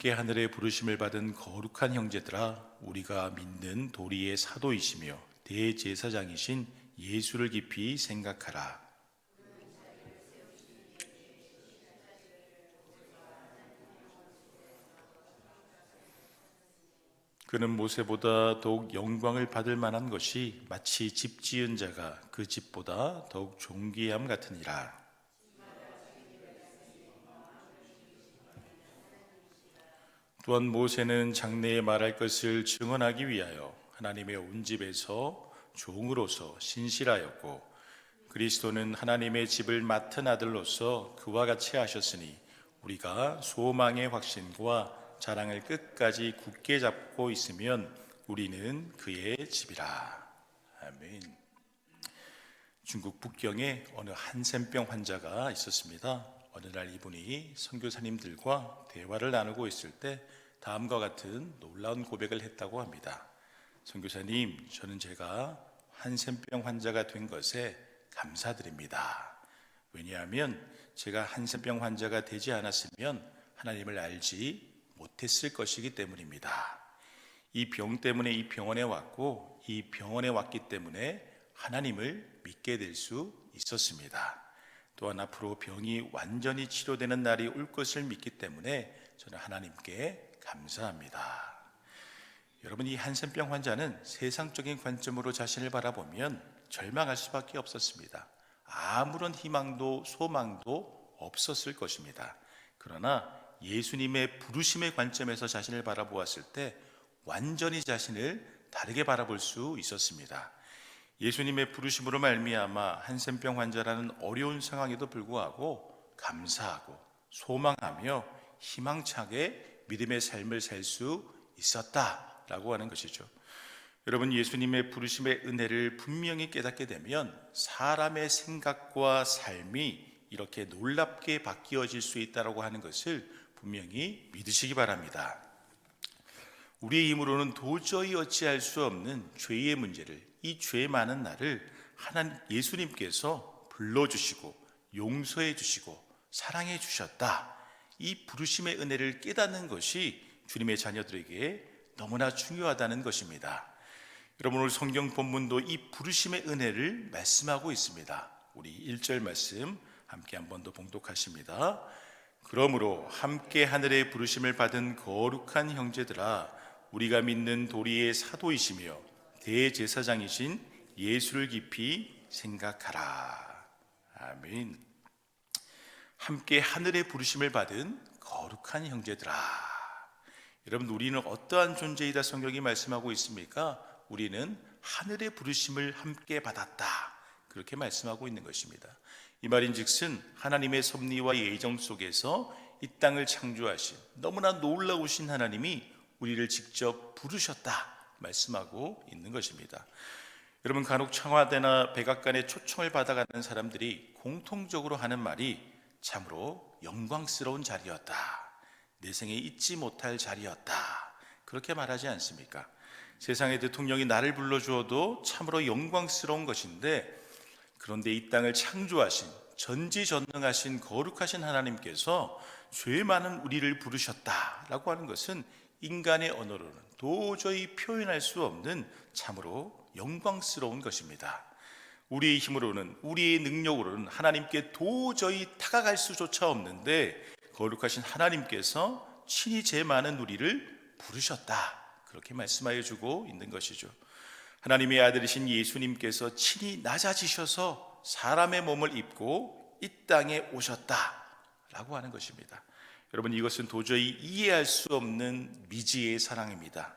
함께 하늘의 부르심을 받은 거룩한 형제들아, 우리가 믿는 도리의 사도이시며 대제사장이신 예수를 깊이 생각하라. 그는 모세보다 더욱 영광을 받을 만한 것이 마치 집 지은 자가 그 집보다 더욱 존귀함 같으니라. 또한 모세는 장래에 말할 것을 증언하기 위하여 하나님의 온 집에서 종으로서 신실하였고, 그리스도는 하나님의 집을 맡은 아들로서 그와 같이 하셨으니 우리가 소망의 확신과 자랑을 끝까지 굳게 잡고 있으면 우리는 그의 집이라. 아멘. 중국 북경에 어느 한센병 환자가 있었습니다. 어느 날 이분이 선교사님들과 대화를 나누고 있을 때 다음과 같은 놀라운 고백을 했다고 합니다. 선교사님, 저는 제가 한센병 환자가 된 것에 감사드립니다. 왜냐하면 제가 한센병 환자가 되지 않았으면 하나님을 알지 못했을 것이기 때문입니다. 이 병 때문에 이 병원에 왔고, 이 병원에 왔기 때문에 하나님을 믿게 될 수 있었습니다. 또한 앞으로 병이 완전히 치료되는 날이 올 것을 믿기 때문에 저는 하나님께 감사합니다. 여러분, 이 한센병 환자는 세상적인 관점으로 자신을 바라보면 절망할 수밖에 없었습니다. 아무런 희망도 소망도 없었을 것입니다. 그러나 예수님의 부르심의 관점에서 자신을 바라보았을 때 완전히 자신을 다르게 바라볼 수 있었습니다. 예수님의 부르심으로 말미암아 한센병 환자라는 어려운 상황에도 불구하고 감사하고 소망하며 희망차게 믿음의 삶을 살 수 있었다라고 하는 것이죠. 여러분, 예수님의 부르심의 은혜를 분명히 깨닫게 되면 사람의 생각과 삶이 이렇게 놀랍게 바뀌어질 수 있다고 하는 것을 분명히 믿으시기 바랍니다. 우리의 힘으로는 도저히 어찌할 수 없는 죄의 문제를, 이 죄 많은 나를 하나님 예수님께서 불러주시고 용서해 주시고 사랑해 주셨다. 이 부르심의 은혜를 깨닫는 것이 주님의 자녀들에게 너무나 중요하다는 것입니다. 여러분, 오늘 성경 본문도 이 부르심의 은혜를 말씀하고 있습니다. 우리 1절 말씀 함께 한 번 더 봉독하십니다. 그러므로 함께 하늘의 부르심을 받은 거룩한 형제들아, 우리가 믿는 도리의 사도이시며 대제사장이신 예수를 깊이 생각하라. 아멘. 함께 하늘의 부르심을 받은 거룩한 형제들아. 여러분, 우리는 어떠한 존재이다 성경이 말씀하고 있습니까? 우리는 하늘의 부르심을 함께 받았다, 그렇게 말씀하고 있는 것입니다. 이 말인즉슨 하나님의 섭리와 예정 속에서 이 땅을 창조하신 너무나 놀라우신 하나님이 우리를 직접 부르셨다 말씀하고 있는 것입니다. 여러분, 간혹 청와대나 백악관에 초청을 받아가는 사람들이 공통적으로 하는 말이 참으로 영광스러운 자리였다, 내 생에 잊지 못할 자리였다, 그렇게 말하지 않습니까? 세상의 대통령이 나를 불러주어도 참으로 영광스러운 것인데, 그런데 이 땅을 창조하신 전지전능하신 거룩하신 하나님께서 죄 많은 우리를 부르셨다라고 하는 것은 인간의 언어로는 도저히 표현할 수 없는 참으로 영광스러운 것입니다. 우리의 힘으로는, 우리의 능력으로는 하나님께 도저히 다가갈 수조차 없는데 거룩하신 하나님께서 친히 죄 많은 우리를 부르셨다, 그렇게 말씀하여 주고 있는 것이죠. 하나님의 아들이신 예수님께서 친히 낮아지셔서 사람의 몸을 입고 이 땅에 오셨다라고 하는 것입니다. 여러분, 이것은 도저히 이해할 수 없는 미지의 사랑입니다.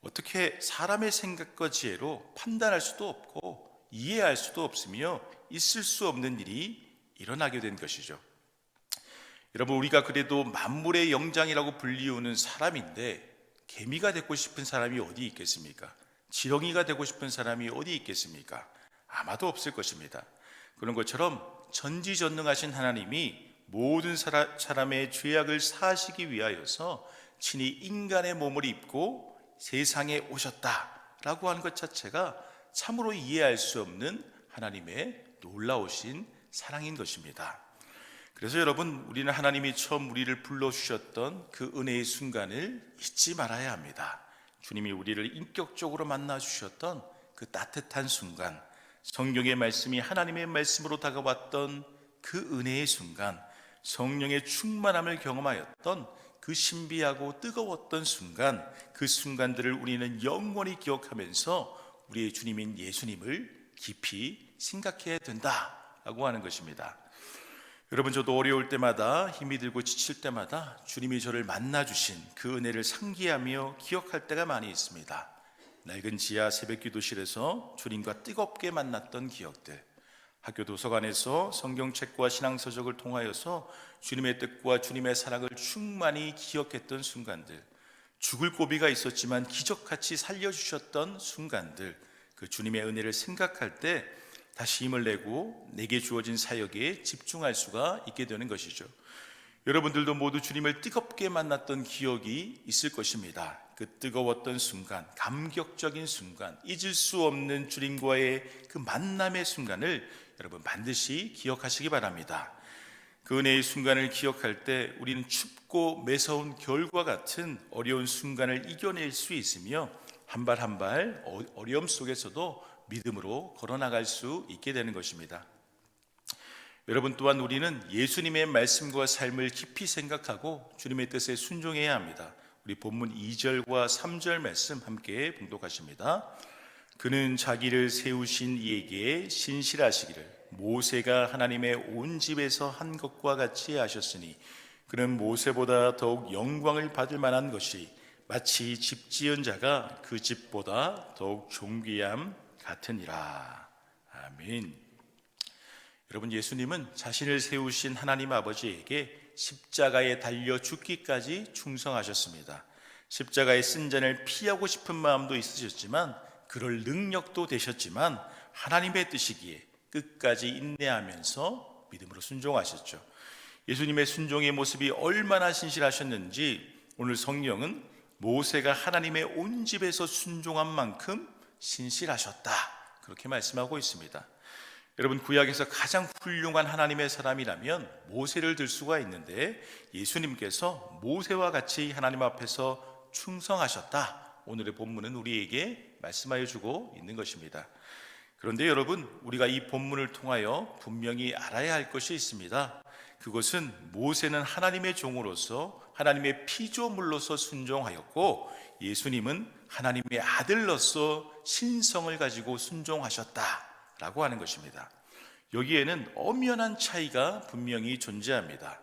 어떻게 사람의 생각과 지혜로 판단할 수도 없고 이해할 수도 없으며 있을 수 없는 일이 일어나게 된 것이죠. 여러분, 우리가 그래도 만물의 영장이라고 불리우는 사람인데 개미가 되고 싶은 사람이 어디 있겠습니까? 지렁이가 되고 싶은 사람이 어디 있겠습니까? 아마도 없을 것입니다. 그런 것처럼 전지전능하신 하나님이 모든 사람의 죄악을 사하시기 위하여서 친히 인간의 몸을 입고 세상에 오셨다라고 하는 것 자체가 참으로 이해할 수 없는 하나님의 놀라우신 사랑인 것입니다. 그래서 여러분, 우리는 하나님이 처음 우리를 불러주셨던 그 은혜의 순간을 잊지 말아야 합니다. 주님이 우리를 인격적으로 만나주셨던 그 따뜻한 순간, 성경의 말씀이 하나님의 말씀으로 다가왔던 그 은혜의 순간, 성령의 충만함을 경험하였던 그 신비하고 뜨거웠던 순간, 그 순간들을 우리는 영원히 기억하면서 우리의 주님인 예수님을 깊이 생각해야 된다라고 하는 것입니다. 여러분, 저도 어려울 때마다, 힘이 들고 지칠 때마다 주님이 저를 만나주신 그 은혜를 상기하며 기억할 때가 많이 있습니다. 낡은 지하 새벽 기도실에서 주님과 뜨겁게 만났던 기억들, 학교 도서관에서 성경책과 신앙서적을 통하여서 주님의 뜻과 주님의 사랑을 충만히 기억했던 순간들, 죽을 고비가 있었지만 기적같이 살려주셨던 순간들, 그 주님의 은혜를 생각할 때 다시 힘을 내고 내게 주어진 사역에 집중할 수가 있게 되는 것이죠. 여러분들도 모두 주님을 뜨겁게 만났던 기억이 있을 것입니다. 그 뜨거웠던 순간, 감격적인 순간, 잊을 수 없는 주님과의 그 만남의 순간을 여러분 반드시 기억하시기 바랍니다. 그 은혜의 순간을 기억할 때 우리는 춥고 매서운 겨울과 같은 어려운 순간을 이겨낼 수 있으며 한 발 한 발 어려움 속에서도 믿음으로 걸어나갈 수 있게 되는 것입니다. 여러분, 또한 우리는 예수님의 말씀과 삶을 깊이 생각하고 주님의 뜻에 순종해야 합니다. 우리 본문 2절과 3절 말씀 함께 봉독하십니다. 그는 자기를 세우신 이에게 신실하시기를 모세가 하나님의 온 집에서 한 것과 같이 하셨으니 그는 모세보다 더욱 영광을 받을 만한 것이 마치 집 지은 자가 그 집보다 더욱 존귀함 같으니라. 아멘. 여러분, 예수님은 자신을 세우신 하나님 아버지에게 십자가에 달려 죽기까지 충성하셨습니다. 십자가의 쓴잔을 피하고 싶은 마음도 있으셨지만 그럴 능력도 되셨지만 하나님의 뜻이기에 끝까지 인내하면서 믿음으로 순종하셨죠. 예수님의 순종의 모습이 얼마나 신실하셨는지 오늘 성경은 모세가 하나님의 온 집에서 순종한 만큼 신실하셨다, 그렇게 말씀하고 있습니다. 여러분, 구약에서 가장 훌륭한 하나님의 사람이라면 모세를 들 수가 있는데 예수님께서 모세와 같이 하나님 앞에서 충성하셨다, 오늘의 본문은 우리에게 말씀하여 주고 있는 것입니다. 그런데 여러분, 우리가 이 본문을 통하여 분명히 알아야 할 것이 있습니다. 그것은 모세는 하나님의 종으로서 하나님의 피조물로서 순종하였고 예수님은 하나님의 아들로서 신성을 가지고 순종하셨다라고 하는 것입니다. 여기에는 엄연한 차이가 분명히 존재합니다.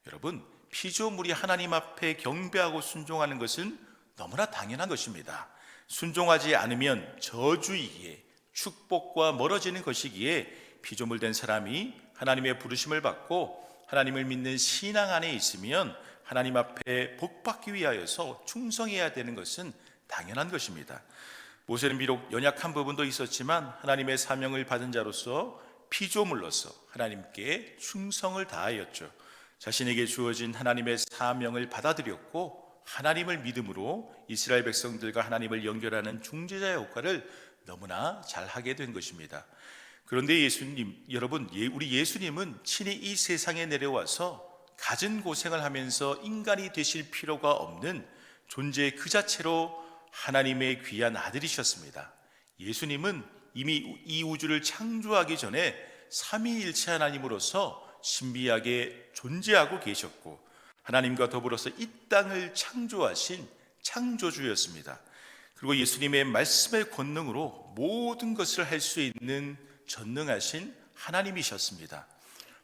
여러분, 피조물이 하나님 앞에 경배하고 순종하는 것은 너무나 당연한 것입니다. 순종하지 않으면 저주이기에 축복과 멀어지는 것이기에 피조물 된 사람이 하나님의 부르심을 받고 하나님을 믿는 신앙 안에 있으면 하나님 앞에 복받기 위하여서 충성해야 되는 것은 당연한 것입니다. 모세는 비록 연약한 부분도 있었지만 하나님의 사명을 받은 자로서 피조물로서 하나님께 충성을 다하였죠. 자신에게 주어진 하나님의 사명을 받아들였고 하나님을 믿음으로 이스라엘 백성들과 하나님을 연결하는 중재자의 역할을 너무나 잘하게 된 것입니다. 그런데 여러분, 우리 예수님은 친히 이 세상에 내려와서 갖은 고생을 하면서 인간이 되실 필요가 없는 존재 그 자체로 하나님의 귀한 아들이셨습니다. 예수님은 이미 이 우주를 창조하기 전에 삼위일체 하나님으로서 신비하게 존재하고 계셨고 하나님과 더불어서 이 땅을 창조하신 창조주였습니다. 그리고 예수님의 말씀의 권능으로 모든 것을 할 수 있는 전능하신 하나님이셨습니다.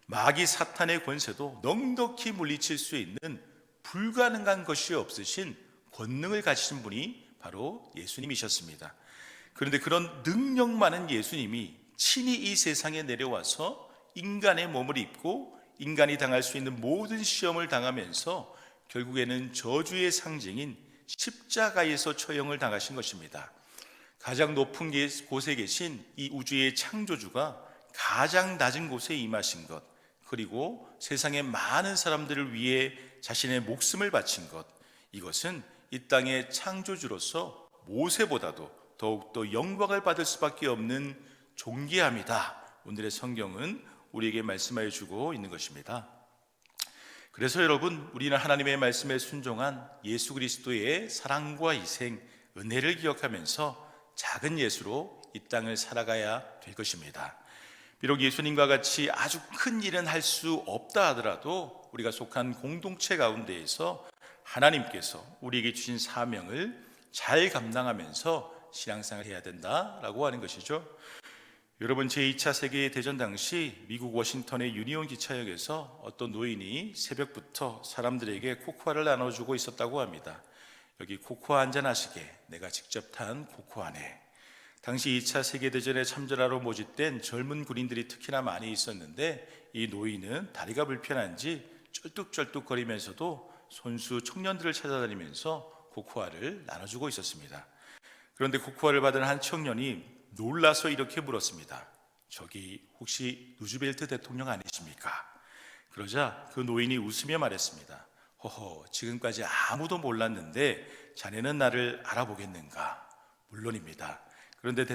마귀 사탄의 권세도 넉넉히 물리칠 수 있는 불가능한 것이 없으신 권능을 가지신 분이 바로 예수님이셨습니다. 그런데 그런 능력 많은 예수님이 친히 이 세상에 내려와서 인간의 몸을 입고 인간이 당할 수 있는 모든 시험을 당하면서 결국에는 저주의 상징인 십자가에서 처형을 당하신 것입니다. 가장 높은 곳에 계신 이 우주의 창조주가 가장 낮은 곳에 임하신 것, 그리고 세상의 많은 사람들을 위해 자신의 목숨을 바친 것, 이것은 이 땅의 창조주로서 모세보다도 더욱더 영광을 받을 수밖에 없는 존귀함이다. 오늘의 성경은 우리에게 말씀하여 주고 있는 것입니다. 그래서 여러분, 우리는 하나님의 말씀에 순종한 예수 그리스도의 사랑과 희생, 은혜를 기억하면서 작은 예수로 이 땅을 살아가야 될 것입니다. 비록 예수님과 같이 아주 큰 일은 할 수 없다 하더라도 우리가 속한 공동체 가운데에서 하나님께서 우리에게 주신 사명을 잘 감당하면서 신앙생활을 해야 된다라고 하는 것이죠. 여러분, 제2차 세계대전 당시 미국 워싱턴의 유니온 기차역에서 어떤 노인이 새벽부터 사람들에게 코코아를 나눠주고 있었다고 합니다. 여기 코코아 한잔 하시게, 내가 직접 탄 코코아네. 당시 2차 세계대전에 참전하러 모집된 젊은 군인들이 특히나 많이 있었는데, 이 노인은 다리가 불편한지 쩔뚝쩔뚝거리면서도 손수 청년들을 찾아다니면서 코코아를 나눠주고 있었습니다. 그런데 코코아를 받은 한 청년이 놀라서 이렇게 물었습니다. 저기 혹시 루즈벨트 대통령 아니십니까? 그러자 그 노인이 웃으며 말했습니다. 허허, 지금까지 아무도 몰랐는데 자네는 나를 알아보겠는가? 물론입니다. 그런데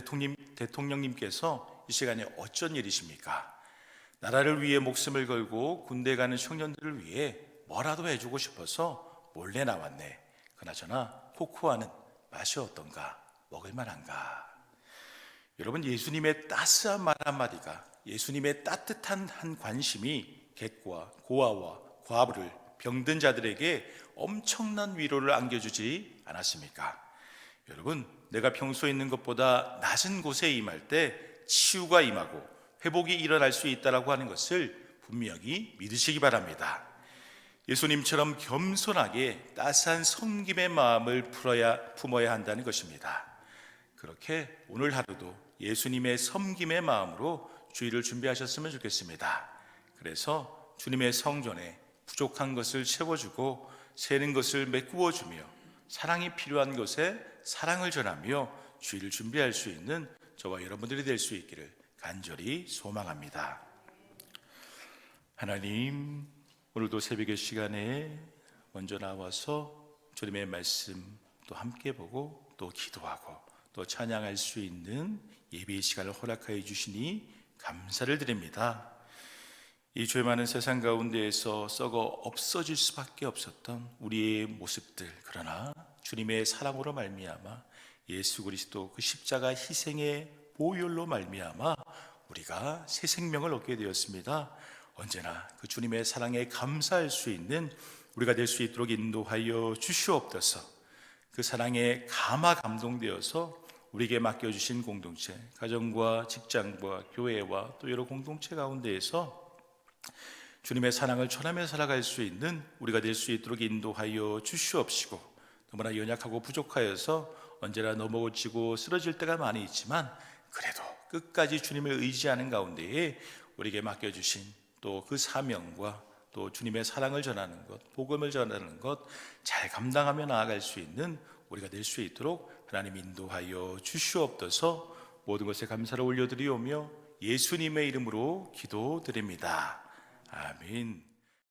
대통령님께서 이 시간에 어쩐 일이십니까? 나라를 위해 목숨을 걸고 군대 가는 청년들을 위해 뭐라도 해주고 싶어서 몰래 나왔네. 그나저나 코코아는 맛이 어떤가? 먹을 만한가? 여러분, 예수님의 따스한 말 한마디가, 예수님의 따뜻한 한 관심이 객과 고아와 과부를, 병든 자들에게 엄청난 위로를 안겨주지 않았습니까? 여러분, 내가 평소에 있는 것보다 낮은 곳에 임할 때 치유가 임하고 회복이 일어날 수 있다고 하는 것을 분명히 믿으시기 바랍니다. 예수님처럼 겸손하게 따스한 섬김의 마음을 품어야 한다는 것입니다. 그렇게 오늘 하루도 예수님의 섬김의 마음으로 주일을 준비하셨으면 좋겠습니다. 그래서 주님의 성전에 부족한 것을 채워주고 새는 것을 메꾸어주며 사랑이 필요한 것에 사랑을 전하며 주일을 준비할 수 있는 저와 여러분들이 될 수 있기를 간절히 소망합니다. 하나님, 오늘도 새벽의 시간에 먼저 나와서 주님의 말씀 또 함께 보고 또 기도하고 또 찬양할 수 있는 예배의 시간을 허락하여 주시니 감사를 드립니다. 이 죄 많은 세상 가운데에서 썩어 없어질 수밖에 없었던 우리의 모습들, 그러나 주님의 사랑으로 말미암아 예수 그리스도 그 십자가 희생의 보혈로 말미암아 우리가 새 생명을 얻게 되었습니다. 언제나 그 주님의 사랑에 감사할 수 있는 우리가 될 수 있도록 인도하여 주시옵소서. 그 사랑에 감동되어서 우리에게 맡겨주신 공동체, 가정과 직장과 교회와 또 여러 공동체 가운데에서 주님의 사랑을 전하며 살아갈 수 있는 우리가 될 수 있도록 인도하여 주시옵시고, 너무나 연약하고 부족하여서 언제나 넘어지고 쓰러질 때가 많이 있지만 그래도 끝까지 주님을 의지하는 가운데에 우리에게 맡겨주신 또 그 사명과 또 주님의 사랑을 전하는 것, 복음을 전하는 것 잘 감당하며 나아갈 수 있는 우리가 될 수 있도록 하나님 인도하여 주시옵소서. 모든 것에 감사를 올려드리오며 예수님의 이름으로 기도드립니다. 아멘.